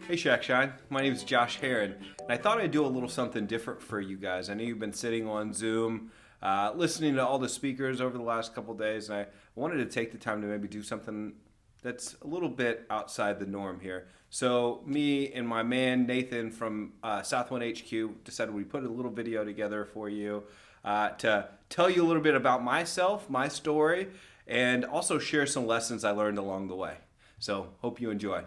Hey Shack Shine, my name is Josh Herron, and I thought I'd do a little something different for you guys. I know you've been sitting on Zoom, listening to all the speakers over the last couple days, and I wanted to take the time to maybe do something that's a little bit outside the norm here. So me and my man Nathan from Southwind HQ decided we'd put a little video together for you to tell you a little bit about myself, my story, and also share some lessons I learned along the way. So hope you enjoy.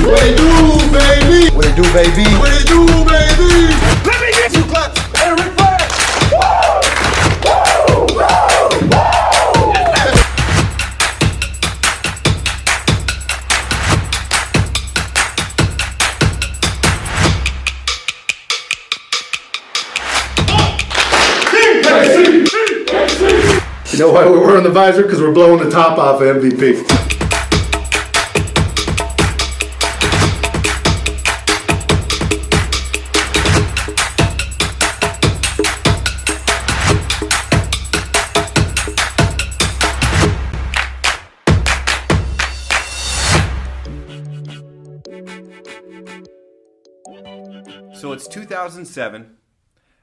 What it do, baby? What it do, baby? What it do, baby? Let me get 2 claps and a refresh. You know why we're wearing the visor? Because we're blowing the top off of MVP. So it's 2007,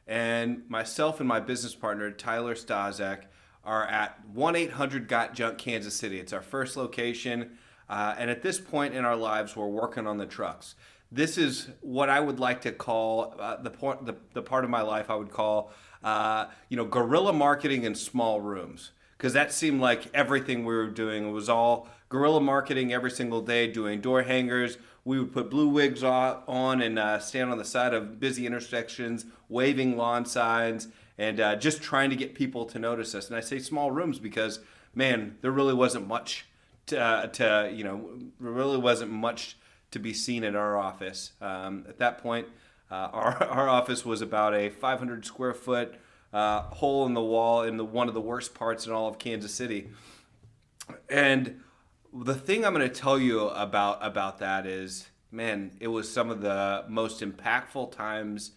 and myself and my business partner, Tyler Stazak, are at 1-800-GOT-JUNK, Kansas City. It's our first location, and at this point in our lives, we're working on the trucks. This is what I would like to call the part of my life I would call, guerrilla marketing in small rooms. Because that seemed like everything we were doing. It was all guerrilla marketing every single day, doing door hangers. We would put blue wigs on and stand on the side of busy intersections, waving lawn signs, and just trying to get people to notice us. And I say small rooms because, man, there really wasn't much to be seen at our office. At that point, our office was about a 500 square foot hole in the wall in one of the worst parts in all of Kansas City. And the thing I'm going to tell you about that is, man, it was some of the most impactful times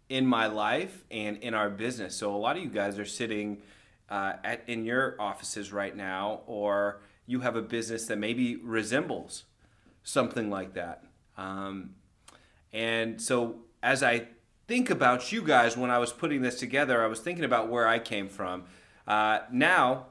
in my life and in our business. So a lot of you guys are sitting in your offices right now, or you have a business that maybe resembles something like that. And so as I think about you guys, when I was putting this together, I was thinking about where I came from. Now,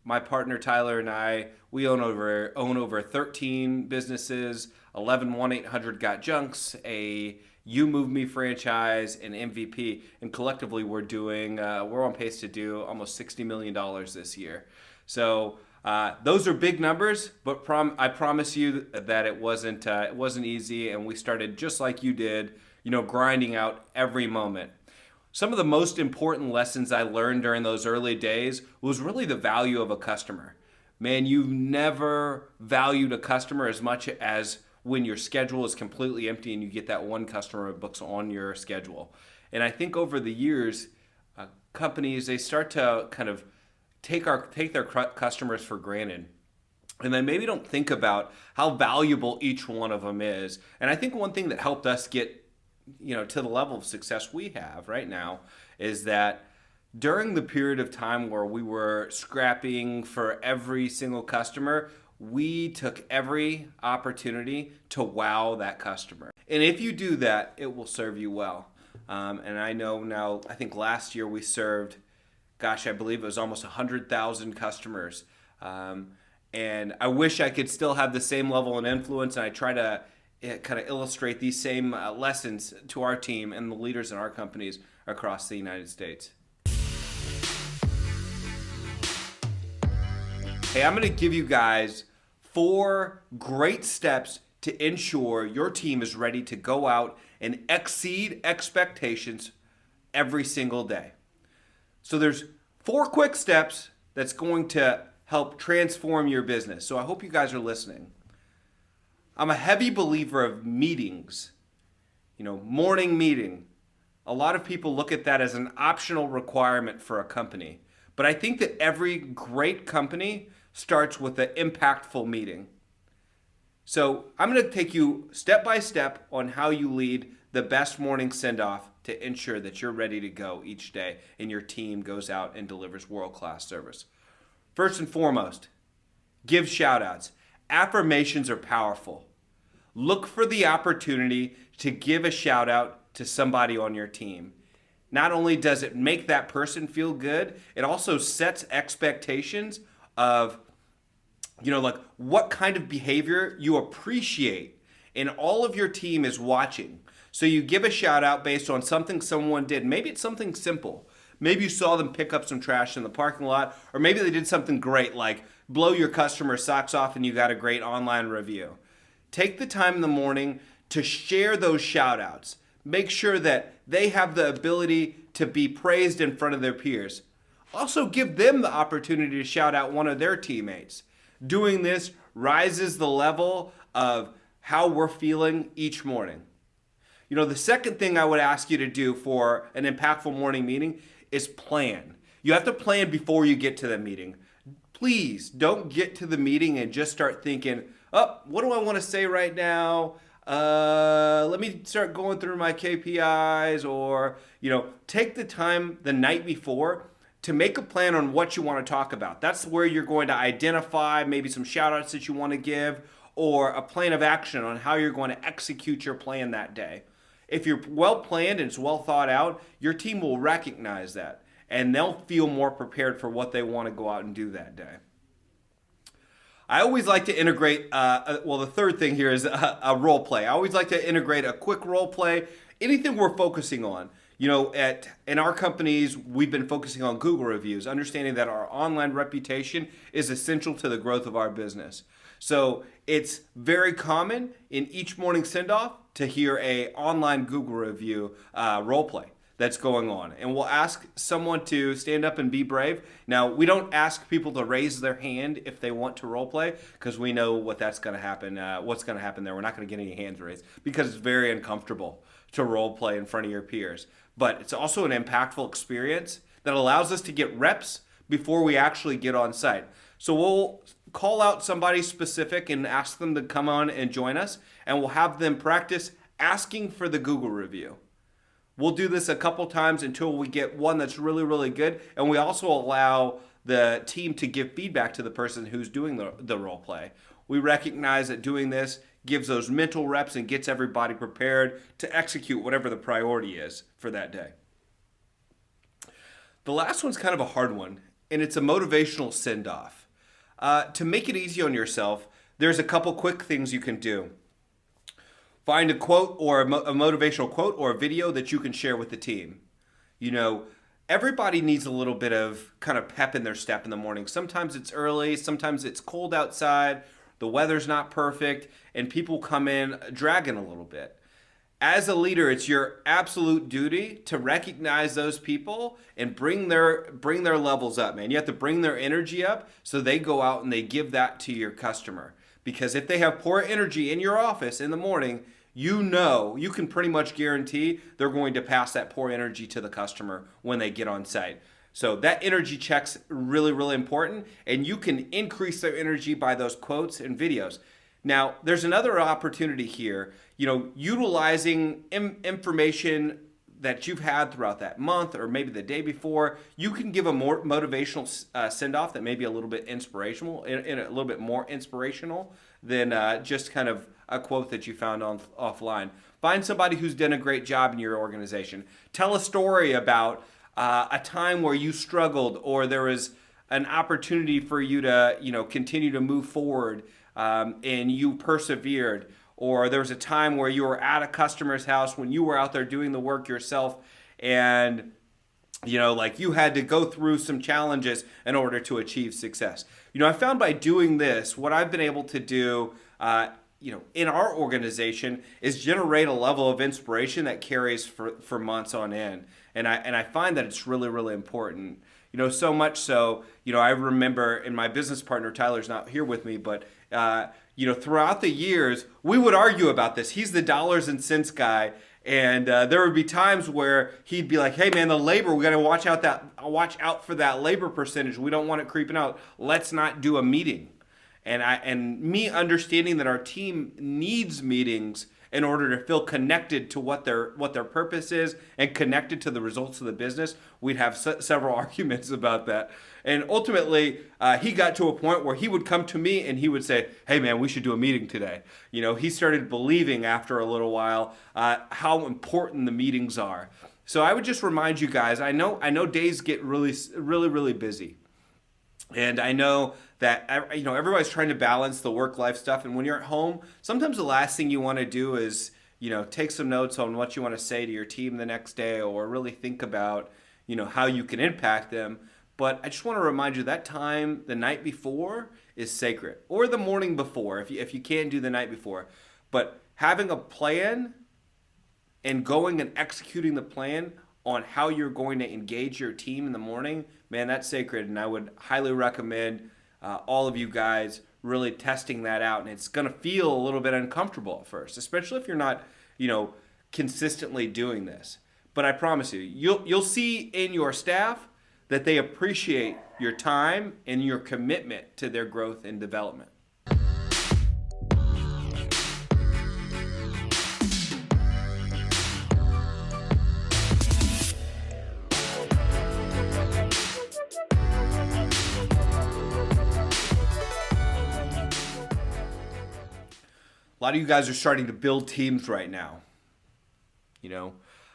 my partner Tyler and I, we own over 13 businesses, 11 1-800-GOT-JUNKs, a You Move Me franchise, and MVP, and collectively we're on pace to do almost $60 million this year. So those are big numbers, but I promise you that it wasn't easy, and we started just like you did, grinding out every moment. Some of the most important lessons I learned during those early days was really the value of a customer. Man, you've never valued a customer as much as when your schedule is completely empty and you get that one customer who books on your schedule. And I think over the years, companies, they start to kind of take their customers for granted. And they maybe don't think about how valuable each one of them is. And I think one thing that helped us get to the level of success we have right now is that during the period of time where we were scrapping for every single customer, we took every opportunity to wow that customer. And if you do that, it will serve you well. And I know now, I think last year we served, I believe it was almost 100,000 customers. And I wish I could still have the same level of influence, and I try to kind of illustrate these same lessons to our team and the leaders in our companies across the United States. Hey, I'm going to give you guys 4 great steps to ensure your team is ready to go out and exceed expectations every single day. So there's 4 quick steps that's going to help transform your business. So I hope you guys are listening. I'm a heavy believer of meetings, morning meeting. A lot of people look at that as an optional requirement for a company. But I think that every great company starts with an impactful meeting. So I'm going to take you step by step on how you lead the best morning send-off to ensure that you're ready to go each day and your team goes out and delivers world-class service. First and foremost, give shout-outs. Affirmations are powerful. Look for the opportunity to give a shout-out to somebody on your team. Not only does it make that person feel good, it also sets expectations of, like what kind of behavior you appreciate, and all of your team is watching. So you give a shout out based on something someone did. Maybe it's something simple. Maybe you saw them pick up some trash in the parking lot, or maybe they did something great like blow your customer's socks off and you got a great online review. Take the time in the morning to share those shout outs. Make sure that they have the ability to be praised in front of their peers. Also give them the opportunity to shout out one of their teammates. Doing this rises the level of how we're feeling each morning. The second thing I would ask you to do for an impactful morning meeting is plan. You have to plan before you get to the meeting. Please don't get to the meeting and just start thinking, what do I want to say right now? Let me start going through my KPIs, or, take the time the night before to make a plan on what you want to talk about. That's where you're going to identify maybe some shout outs that you want to give, or a plan of action on how you're going to execute your plan that day. If you're well planned and it's well thought out, your team will recognize that and they'll feel more prepared for what they want to go out and do that day. I always like to integrate, the third thing here is a role play. I always like to integrate a quick role play, anything we're focusing on. In our companies, we've been focusing on Google reviews, understanding that our online reputation is essential to the growth of our business. So it's very common in each morning send-off to hear a online Google review role play that's going on. And we'll ask someone to stand up and be brave. Now, we don't ask people to raise their hand if they want to role play, because we know what's going to happen there. We're not going to get any hands raised because it's very uncomfortable to role play in front of your peers. But it's also an impactful experience that allows us to get reps before we actually get on site. So we'll call out somebody specific and ask them to come on and join us, and we'll have them practice asking for the Google review. We'll do this a couple times until we get one that's really, really good, and we also allow the team to give feedback to the person who's doing the role play. We recognize that doing this gives those mental reps and gets everybody prepared to execute whatever the priority is for that day. The last one's kind of a hard one, and it's a motivational send-off. To make it easy on yourself, there's a couple quick things you can do. Find a quote or a motivational quote or a video that you can share with the team. Everybody needs a little bit of kind of pep in their step in the morning. Sometimes it's early, sometimes it's cold outside, the weather's not perfect, and people come in dragging a little bit. As a leader, it's your absolute duty to recognize those people and bring their levels up, man. You have to bring their energy up so they go out and they give that to your customer. Because if they have poor energy in your office in the morning, you can pretty much guarantee they're going to pass that poor energy to the customer when they get on site. So that energy check's really, really important, and you can increase their energy by those quotes and videos. Now, there's another opportunity here, utilizing information that you've had throughout that month or maybe the day before. You can give a more motivational send-off that may be a little bit inspirational, and a little bit more inspirational than just kind of a quote that you found offline. Find somebody who's done a great job in your organization. Tell a story about a time where you struggled, or there was an opportunity for you to continue to move forward, and you persevered. Or there was a time where you were at a customer's house when you were out there doing the work yourself, and you had to go through some challenges in order to achieve success. I found by doing this, what I've been able to do in our organization is generate a level of inspiration that carries for months on end. And I find that it's really, really important. So much so, I remember, and my business partner Tyler's not here with me, but throughout the years, we would argue about this. He's the dollars and cents guy, and there would be times where he'd be like, "Hey man, the labor, we got to watch out for that labor percentage. We don't want it creeping out. Let's not do a meeting." and me understanding that our team needs meetings in order to feel connected to what their purpose is and connected to the results of the business. We'd have several arguments about that. And ultimately, he got to a point where he would come to me and he would say, "Hey man, we should do a meeting today." He started believing after a little while how important the meetings are. So I would just remind you guys, I know days get really busy. And I know that everybody's trying to balance the work-life stuff, and when you're at home, sometimes the last thing you want to do is take some notes on what you want to say to your team the next day, or really think about how you can impact them. But I just want to remind you that time the night before is sacred, or the morning before if you can't do the night before. But having a plan and going and executing the plan on how you're going to engage your team in the morning, man, that's sacred. And I would highly recommend all of you guys really testing that out. And it's going to feel a little bit uncomfortable at first, especially if you're not, consistently doing this. But I promise you, you'll see in your staff that they appreciate your time and your commitment to their growth and development. A lot of you guys are starting to build teams right now,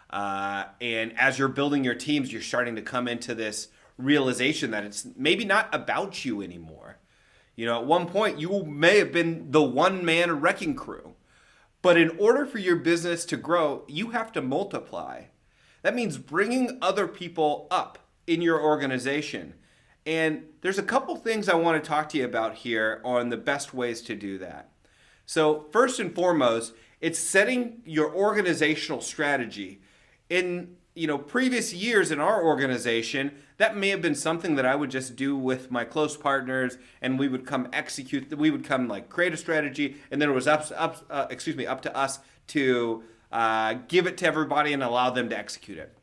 and as you're building your teams, you're starting to come into this realization that it's maybe not about you anymore. At one point, you may have been the one-man wrecking crew, but in order for your business to grow, you have to multiply. That means bringing other people up in your organization. And there's a couple things I want to talk to you about here on the best ways to do that. So first and foremost, it's setting your organizational strategy. In previous years in our organization, that may have been something that I would just do with my close partners, and we would come create a strategy, and then it was up to us to give it to everybody and allow them to execute it.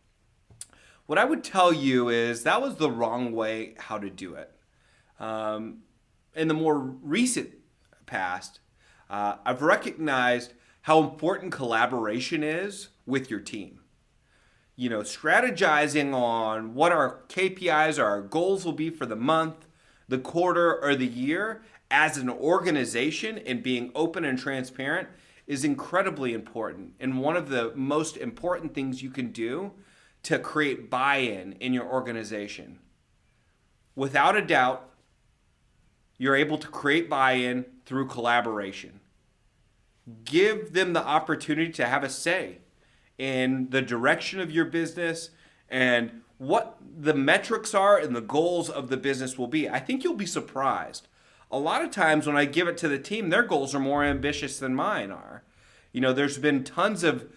What I would tell you is that was the wrong way how to do it. In the more recent past, I've recognized how important collaboration is with your team. Strategizing on what our KPIs or our goals will be for the month, the quarter, or the year as an organization, and being open and transparent is incredibly important. And one of the most important things you can do to create buy-in in your organization. Without a doubt, you're able to create buy-in through collaboration. Give them the opportunity to have a say in the direction of your business and what the metrics are and the goals of the business will be. I think you'll be surprised. A lot of times when I give it to the team, their goals are more ambitious than mine are. There's been tons of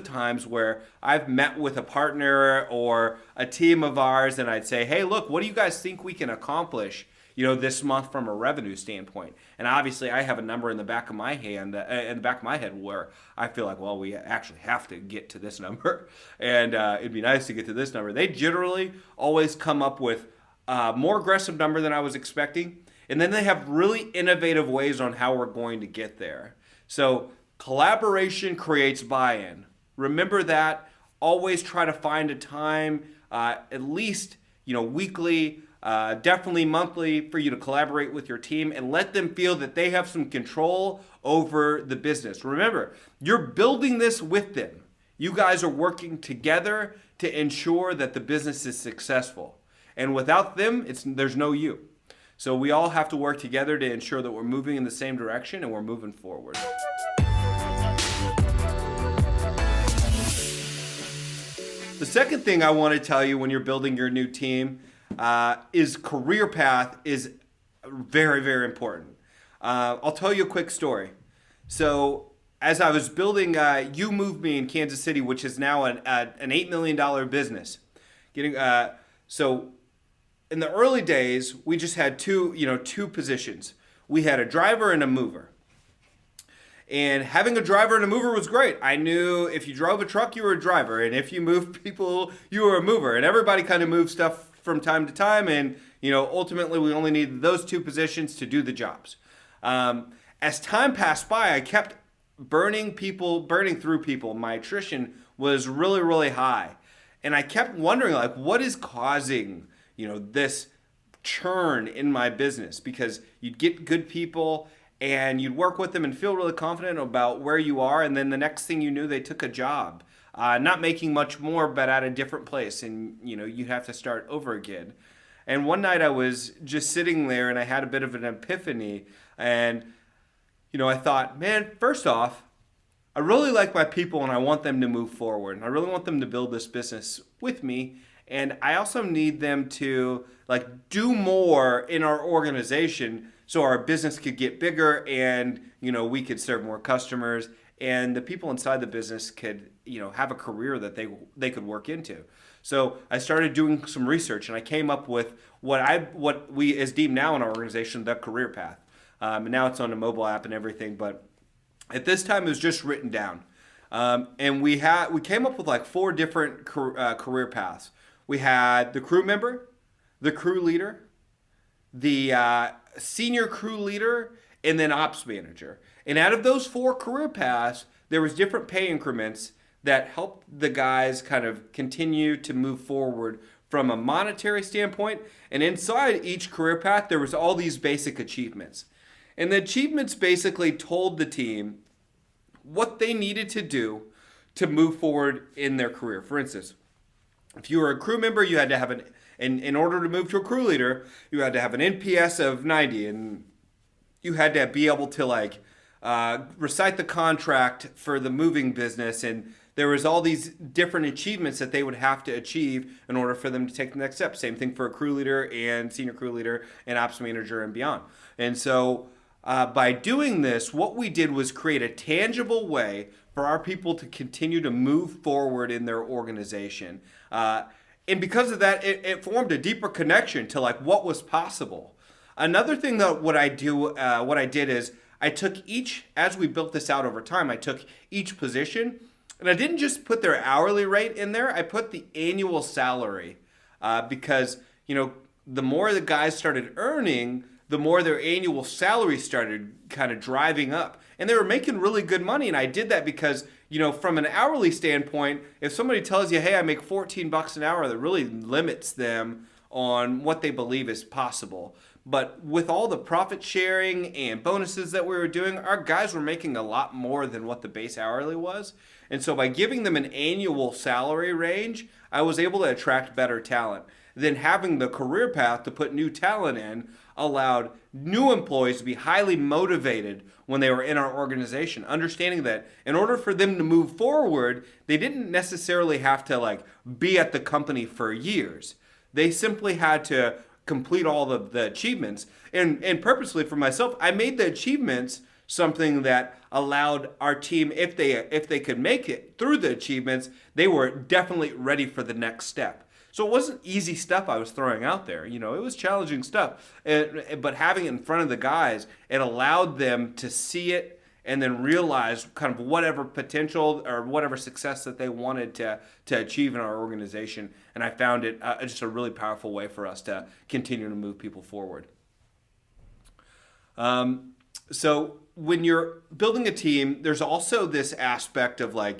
times where I've met with a partner or a team of ours and I'd say, "Hey, look, what do you guys think we can accomplish this month from a revenue standpoint?" And obviously I have a number in the back of my head where I feel like, well, we actually have to get to this number and it'd be nice to get to this number. They generally always come up with a more aggressive number than I was expecting. And then they have really innovative ways on how we're going to get there. So collaboration creates buy-in. Remember that. Always try to find a time, at least weekly, definitely monthly, for you to collaborate with your team and let them feel that they have some control over the business. Remember, you're building this with them. You guys are working together to ensure that the business is successful. And without them, there's no you. So we all have to work together to ensure that we're moving in the same direction and we're moving forward. The second thing I want to tell you when you're building your new team is career path is very, very important. I'll tell you a quick story. So as I was building You Move Me in Kansas City, which is now an $8 million business, so in the early days, we just had two positions. We had a driver and a mover. And having a driver and a mover was great. I knew if you drove a truck, you were a driver. And if you moved people, you were a mover. And everybody kind of moved stuff from time to time, and ultimately we only needed those 2 positions to do the jobs. As time passed by, I kept burning through people. My attrition was really, really high, and I kept wondering, like, what is causing this churn in my business? Because you'd get good people and you'd work with them and feel really confident about where you are, and then the next thing you knew, they took a job, not making much more, but at a different place, and you'd have to start over again. And one night I was just sitting there and I had a bit of an epiphany, and I thought, man, first off, I really like my people and I want them to move forward. I really want them to build this business with me. And I also need them to do more in our organization so our business could get bigger and, we could serve more customers and the people inside the business could, have a career that they could work into. So I started doing some research and I came up with what we is deemed now in our organization the career path. And now it's on a mobile app and everything, but at this time it was just written down. And we came up with 4 different career paths. We had the crew member, the crew leader, the senior crew leader, and then ops manager. And out of those 4 career paths, there was different pay increments that helped the guys kind of continue to move forward from a monetary standpoint. And inside each career path, there was all these basic achievements. And the achievements basically told the team what they needed to do to move forward in their career. For instance, if you were a crew member, you had to have in order to move to a crew leader, you had to have an NPS of 90, and you had to be able to recite the contract for the moving business, and there was all these different achievements that they would have to achieve in order for them to take the next step. Same thing for a crew leader and senior crew leader and ops manager and beyond. And so by doing this, what we did was create a tangible way for our people to continue to move forward in their organization. And because of that, it formed a deeper connection to what was possible. Another thing that what I did is I took as we built this out over time, I took each position and I didn't just put their hourly rate in there. I put the annual salary because, the more the guys started earning, the more their annual salary started kind of driving up. And they were making really good money. And I did that because, from an hourly standpoint, if somebody tells you, hey, I make $14 an hour, that really limits them on what they believe is possible. But with all the profit sharing and bonuses that we were doing, our guys were making a lot more than what the base hourly was. And so by giving them an annual salary range, I was able to attract better talent. Then having the career path to put new talent in allowed new employees to be highly motivated when they were in our organization, understanding that in order for them to move forward, they didn't necessarily have to be at the company for years. They simply had to complete all of the achievements. And purposely for myself, I made the achievements something that allowed our team, if they could make it through the achievements, they were definitely ready for the next step. So it wasn't easy stuff I was throwing out there. It was challenging stuff. But having it in front of the guys, it allowed them to see it and then realize kind of whatever potential or whatever success that they wanted to achieve in our organization. And I found it just a really powerful way for us to continue to move people forward. So when you're building a team, there's also this aspect of a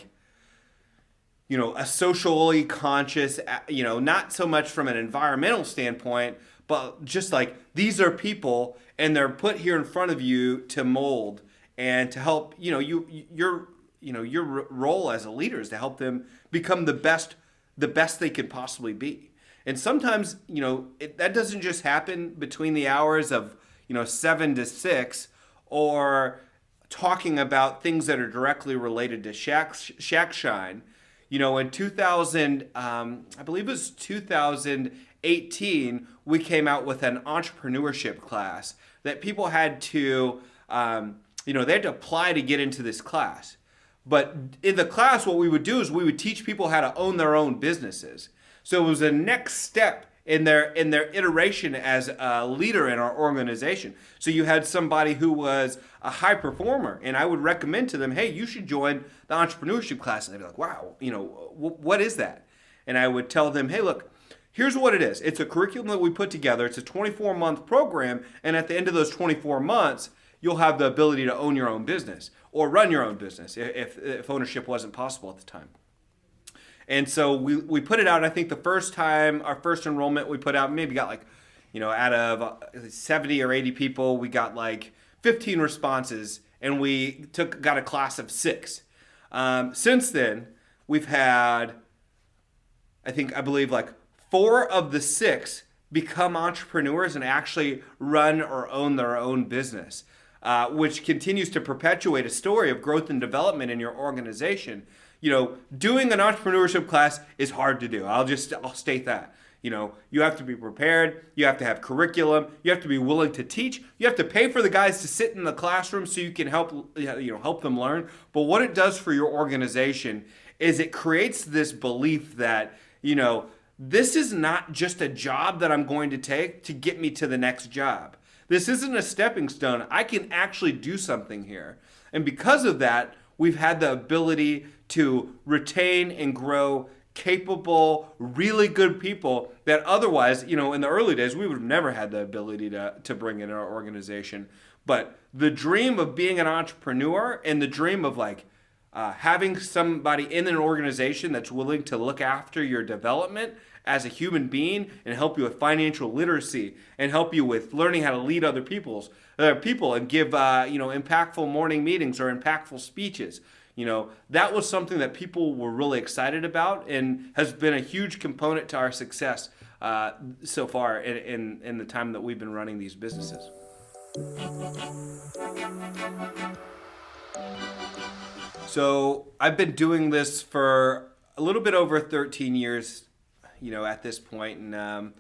socially conscious, not so much from an environmental standpoint, but just these are people and they're put here in front of you to mold and to help, your role as a leader is to help them become the best they could possibly be. And sometimes, that doesn't just happen between the hours of, 7 to 6 or talking about things that are directly related to Shack Shine. In 2000, I believe it was 2018, we came out with an entrepreneurship class that people had to, they had to apply to get into this class. But in the class, what we would do is we would teach people how to own their own businesses. So it was a next step in their iteration as a leader in our organization. So you had somebody who was a high performer, and I would recommend to them, hey, you should join the entrepreneurship class. And they'd be like, wow, what is that? And I would tell them, hey, look, Here's what it is. It's a curriculum that we put together. It's a 24-month program, and at the end of those 24 months, you'll have the ability to own your own business or run your own business if ownership wasn't possible at the time. And so we put it out. I think the first time, our first enrollment we put out, maybe got out of 70 or 80 people, we got 15 responses, and we got a class of 6. Since then, we've had, I believe 4 of the 6 become entrepreneurs and actually run or own their own business, which continues to perpetuate a story of growth and development in your organization. Doing an entrepreneurship class is hard to do. I'll state that. You have to be prepared. You have to have curriculum. You have to be willing to teach. You have to pay for the guys to sit in the classroom so you can help them learn. But what it does for your organization is it creates this belief that, this is not just a job that I'm going to take to get me to the next job. This isn't a stepping stone. I can actually do something here. And because of that, we've had the ability to retain and grow capable, really good people that otherwise, in the early days, we would have never had the ability to bring in our organization. But the dream of being an entrepreneur and the dream of having somebody in an organization that's willing to look after your development as a human being and help you with financial literacy and help you with learning how to lead other people and give impactful morning meetings or impactful speeches. That was something that people were really excited about and has been a huge component to our success so far in the time that we've been running these businesses. So I've been doing this for a little bit over 13 years, at this point. And,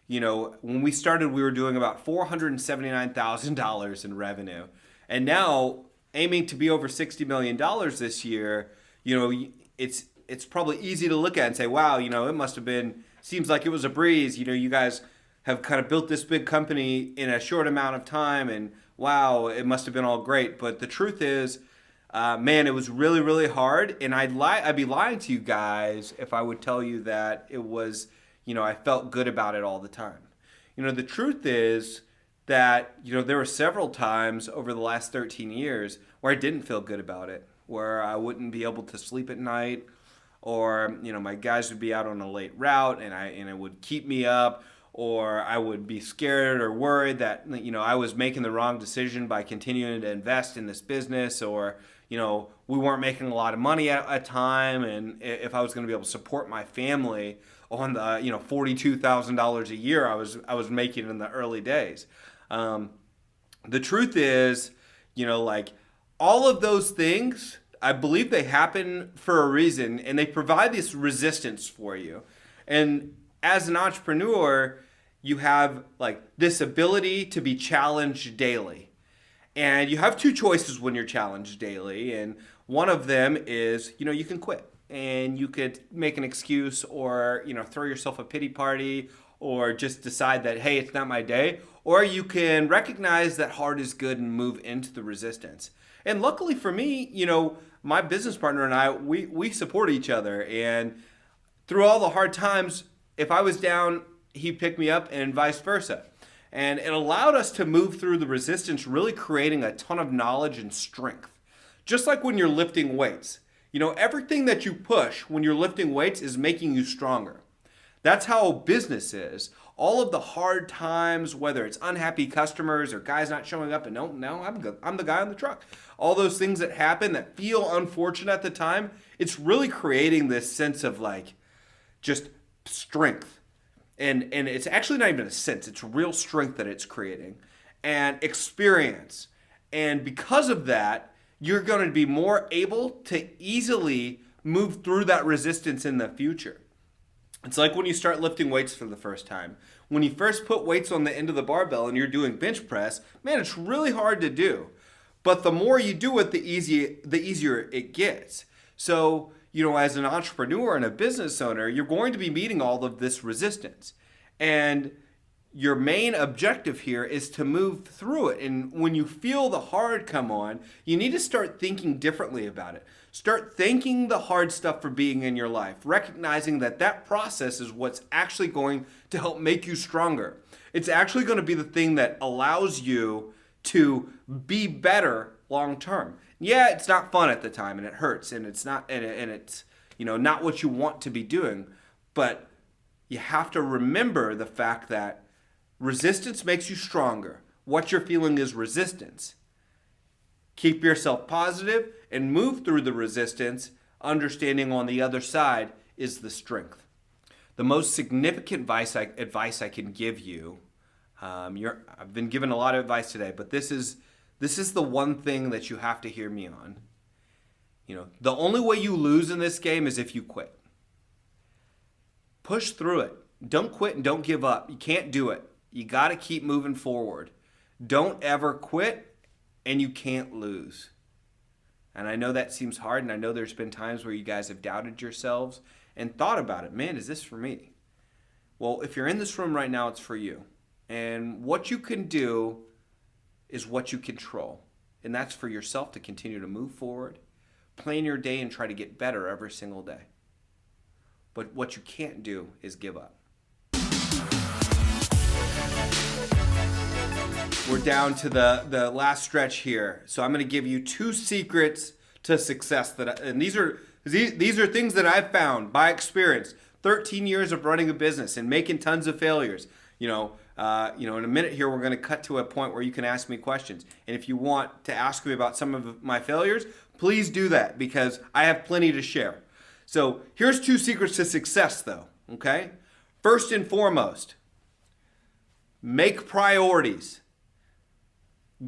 when we started, we were doing about $479,000 in revenue. And now, aiming to be over $60 million this year, it's probably easy to look at and say, wow, it seems like it was a breeze. You guys have kind of built this big company in a short amount of time. And wow, it must have been all great. But the truth is, man, it was really, really hard, and I'd be lying to you guys if I would tell you that it was, I felt good about it all the time. The truth is that, there were several times over the last 13 years where I didn't feel good about it, where I wouldn't be able to sleep at night, or, my guys would be out on a late route, and it would keep me up, or I would be scared or worried that, I was making the wrong decision by continuing to invest in this business, or, we weren't making a lot of money at a time, and if I was going to be able to support my family on the, $42,000 a year I was making in the early days. The truth is, all of those things, I believe they happen for a reason, and they provide this resistance for you. And as an entrepreneur, you have this ability to be challenged daily. And you have 2 choices when you're challenged daily. And one of them is, you can quit. And you could make an excuse or, throw yourself a pity party or just decide that, hey, it's not my day. Or you can recognize that hard is good and move into the resistance. And luckily for me, my business partner and I, we support each other. And through all the hard times, if I was down, he'd pick me up and vice versa. And it allowed us to move through the resistance, really creating a ton of knowledge and strength. Just like when you're lifting weights. Everything that you push when you're lifting weights is making you stronger. That's how business is. All of the hard times, whether it's unhappy customers or guys not showing up and no, I'm the guy on the truck. All those things that happen that feel unfortunate at the time, it's really creating this sense of just strength. And it's actually not even a sense, it's real strength that it's creating and experience. And because of that, you're going to be more able to easily move through that resistance in the future. It's like when you start lifting weights for the first time. When you first put weights on the end of the barbell and you're doing bench press, man, it's really hard to do. But the more you do it, the easier it gets. So, as an entrepreneur and a business owner, you're going to be meeting all of this resistance. And, your main objective here is to move through it. And when you feel the hard come on, you need to start thinking differently about it. Start thanking the hard stuff for being in your life, recognizing that that process is what's actually going to help make you stronger. It's actually going to be the thing that allows you to be better long term. Yeah, it's not fun at the time and it hurts and it's not and it's not what you want to be doing, but you have to remember the fact that resistance makes you stronger. What you're feeling is resistance. Keep yourself positive and move through the resistance, understanding on the other side is the strength. The most significant advice I can give you, I've been given a lot of advice today, but this is the one thing that you have to hear me on. The only way you lose in this game is if you quit. Push through it. Don't quit and don't give up. You can't do it. You got to keep moving forward. Don't ever quit, and you can't lose. And I know that seems hard, and I know there's been times where you guys have doubted yourselves and thought about it. Man, is this for me? Well, if you're in this room right now, it's for you. And what you can do is what you control. And that's for yourself to continue to move forward, plan your day, and try to get better every single day. But what you can't do is give up. We're down to the last stretch here. So I'm going to give you 2 secrets to success. And these are things that I've found by experience. 13 years of running a business and making tons of failures. In a minute here, we're going to cut to a point where you can ask me questions. And if you want to ask me about some of my failures, please do that because I have plenty to share. So here's 2 secrets to success though, okay? First and foremost, make priorities.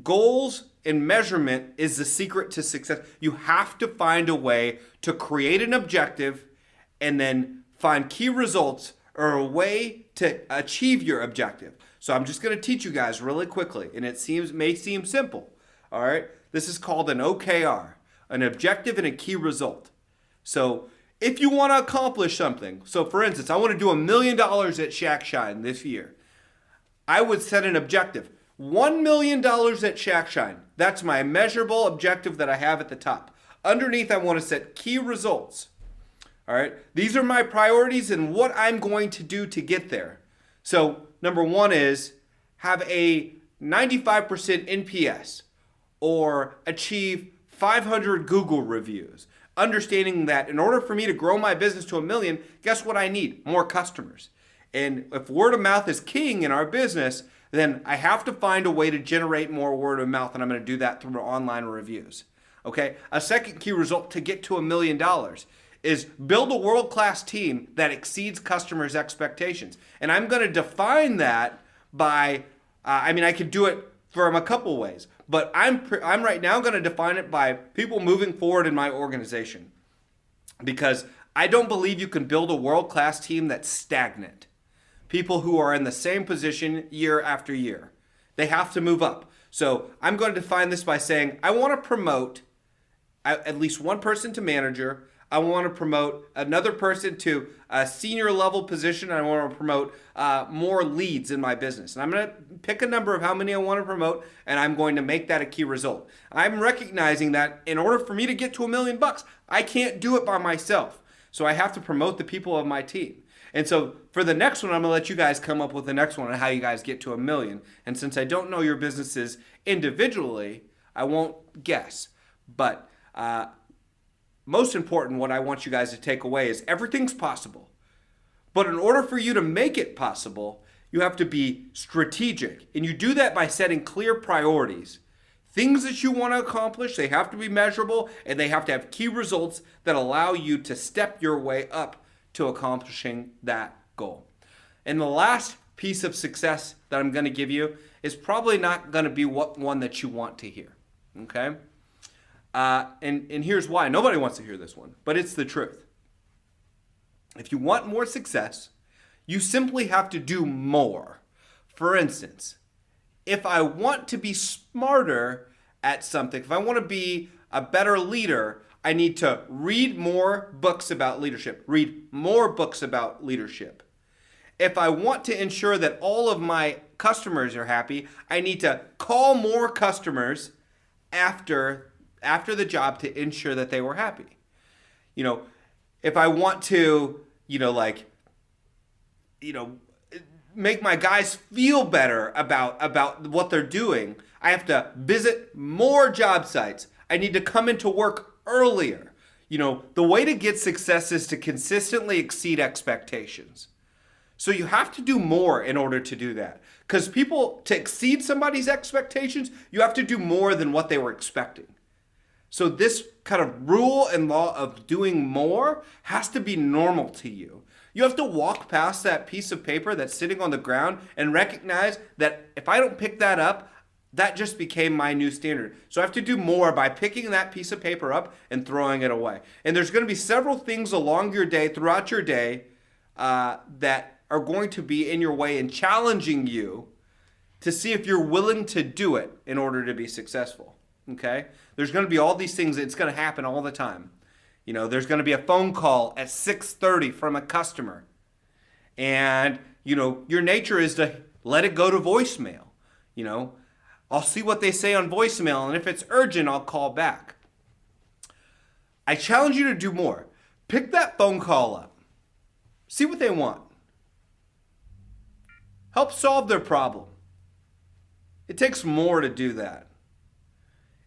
Goals and measurement is the secret to success. You have to find a way to create an objective and then find key results or a way to achieve your objective. So I'm just going to teach you guys really quickly, and it may seem simple. All right, this is called an OKR, an objective and a key result. So if you want to accomplish something, so for instance, I want to do $1 million at Shack Shine this year, I would set an objective. $1 million at Shack Shine. That's my measurable objective that I have at the top. Underneath, I want to set key results. All right, these are my priorities and what I'm going to do to get there. So number 1 is have a 95% NPS or achieve 500 Google reviews. Understanding that in order for me to grow my business to $1 million, guess what I need? More customers. And if word of mouth is king in our business, then I have to find a way to generate more word of mouth, and I'm going to do that through online reviews. Okay? A second key result to get to $1 million is build a world-class team that exceeds customers' expectations. And I'm going to define that by, I could do it from a couple ways, but I'm right now going to define it by people moving forward in my organization. Because I don't believe you can build a world-class team that's stagnant. People who are in the same position year after year. They have to move up. So I'm going to define this by saying I want to promote at least one person to manager. I want to promote another person to a senior level position. I want to promote more leads in my business. And I'm going to pick a number of how many I want to promote, and I'm going to make that a key result. I'm recognizing that in order for me to get to $1 million, I can't do it by myself. So I have to promote the people of my team. And so for the next one, I'm going to let you guys come up with the next one on how you guys get to $1 million. And since I don't know your businesses individually, I won't guess. But most important, what I want you guys to take away is everything's possible. But in order for you to make it possible, you have to be strategic. And you do that by setting clear priorities. Things that you want to accomplish, they have to be measurable, and they have to have key results that allow you to step your way up to accomplishing that goal. And the last piece of success that I'm going to give you is probably not going to be one that you want to hear. Okay? And here's why. Nobody wants to hear this one, but it's the truth. If you want more success, you simply have to do more. For instance, if I want to be smarter at something, if I want to be a better leader, I need to read more books about leadership, read more books about leadership. if I want to ensure that all of my customers are happy, I need to call more customers after the job to ensure that they were happy. You know, if I want to, make my guys feel better about what they're doing, I have to visit more job sites. I need to come into work earlier. The way to get success is to consistently exceed expectations. So you have to do more in order to do that. Because to exceed somebody's expectations, you have to do more than what they were expecting. So this kind of rule and law of doing more has to be normal to you. You have to walk past that piece of paper that's sitting on the ground and recognize that if I don't pick that up, that just became my new standard. So I have to do more by picking that piece of paper up and throwing it away. And there's going to be several things along your day, throughout your day, that are going to be in your way and challenging you to see if you're willing to do it in order to be successful. Okay? There's going to be all these things. It's going to happen all the time. There's going to be a phone call at 6:30 from a customer. And, your nature is to let it go to voicemail. I'll see what they say on voicemail, and if it's urgent, I'll call back. I challenge you to do more. Pick that phone call up. See what they want. Help solve their problem. It takes more to do that.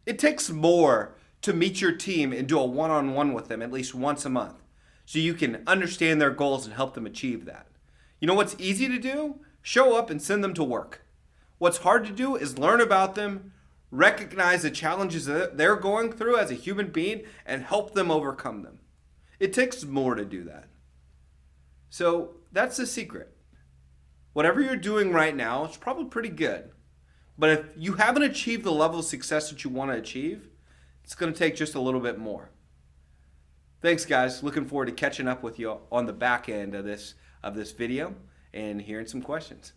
It takes more to meet your team and do a one-on-one with them at least once a month so you can understand their goals and help them achieve that. You know what's easy to do? Show up and send them to work. What's hard to do is learn about them, recognize the challenges that they're going through as a human being, and help them overcome them. It takes more to do that. So that's the secret. Whatever you're doing right now, it's probably pretty good. But if you haven't achieved the level of success that you want to achieve, it's going to take just a little bit more. Thanks, guys. Looking forward to catching up with you on the back end of this video and hearing some questions.